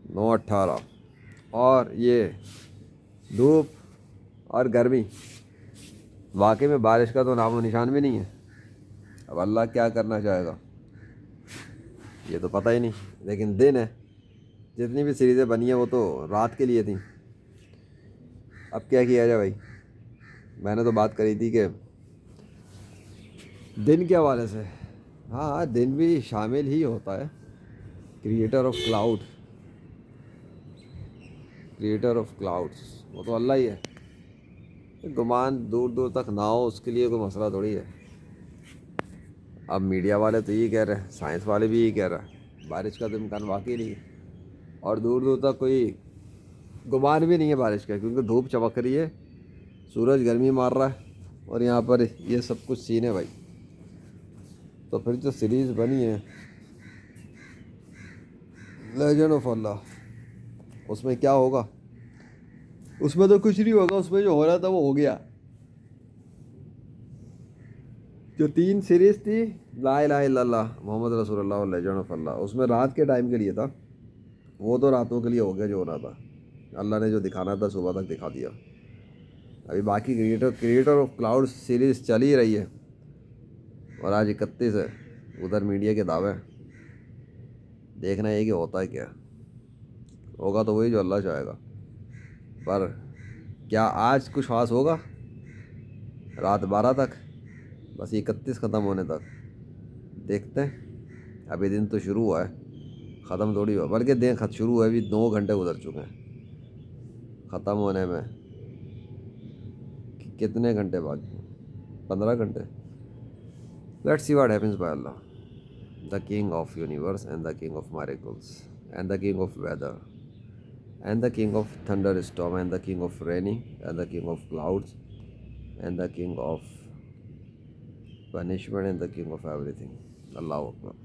9:18 اور یہ دھوپ اور گرمی، واقعی میں بارش کا تو نام و نشان بھی نہیں ہے. اب اللہ کیا کرنا چاہے گا یہ تو پتہ ہی نہیں، لیکن دن ہے. جتنی بھی سیریزیں بنی ہیں وہ تو رات کے لیے تھیں. اب کیا کیا جائے بھائی. میں نے تو بات کری تھی کہ دن کے حوالے سے، ہاں دن بھی شامل ہی ہوتا ہے. Creator of cloud, creator of clouds وہ تو اللہ ہی ہے. گمان دور دور تک نہ ہو اس کے لیے کوئی مسئلہ تھوڑی ہے. اب میڈیا والے تو یہی کہہ رہے ہیں، سائنس والے بھی یہی کہہ رہے ہیں بارش کا تو امکان واقعی نہیں ہے. اور دور دور تک کوئی گمان بھی نہیں ہے بارش کا، کیونکہ دھوپ چمک رہی ہے، سورج گرمی مار رہا ہے، اور یہاں پر یہ سب کچھ سین ہے بھائی. تو پھر جو سیریز بنی ہے لیجنڈ آف اللہ، اس میں کیا ہوگا؟ اس میں تو کچھ نہیں ہوگا. اس میں جو ہو رہا تھا وہ ہو گیا. جو 3 سیریز تھی، لا الہ الا اللہ محمد رسول اللہ اور لیجنڈ آف اللہ، اس میں رات کے ٹائم کے لیے تھا. وہ تو راتوں کے لیے ہو گیا جو ہونا تھا. اللہ نے جو دکھانا تھا صبح تک دکھا دیا. ابھی باقی کریٹر آف کلاؤڈ سیریز چل ہی رہی ہے، اور آج 31 ہے. ادھر میڈیا کے دعوے، دیکھنا ہے کہ ہوتا ہے کیا. ہوگا تو وہی جو اللہ چاہے گا. پر کیا آج کچھ خاص ہوگا رات 12 تک؟ بس 31 ختم ہونے تک دیکھتے ہیں. ابھی دن تو شروع ہوا ہے، ختم تھوڑی ہوا. بلکہ دن خط شروع ہوئے، ابھی 2 گھنٹے گزر چکے ہیں ختم ہونے میں. کتنے گھنٹے بعد؟ 15 گھنٹے. Let's see what happens by Allah. The king of universe and the king of miracles and the king of weather and the king of thunderstorm and the king of raining and the king of clouds and the king of punishment and the king of everything. Allahu Akbar.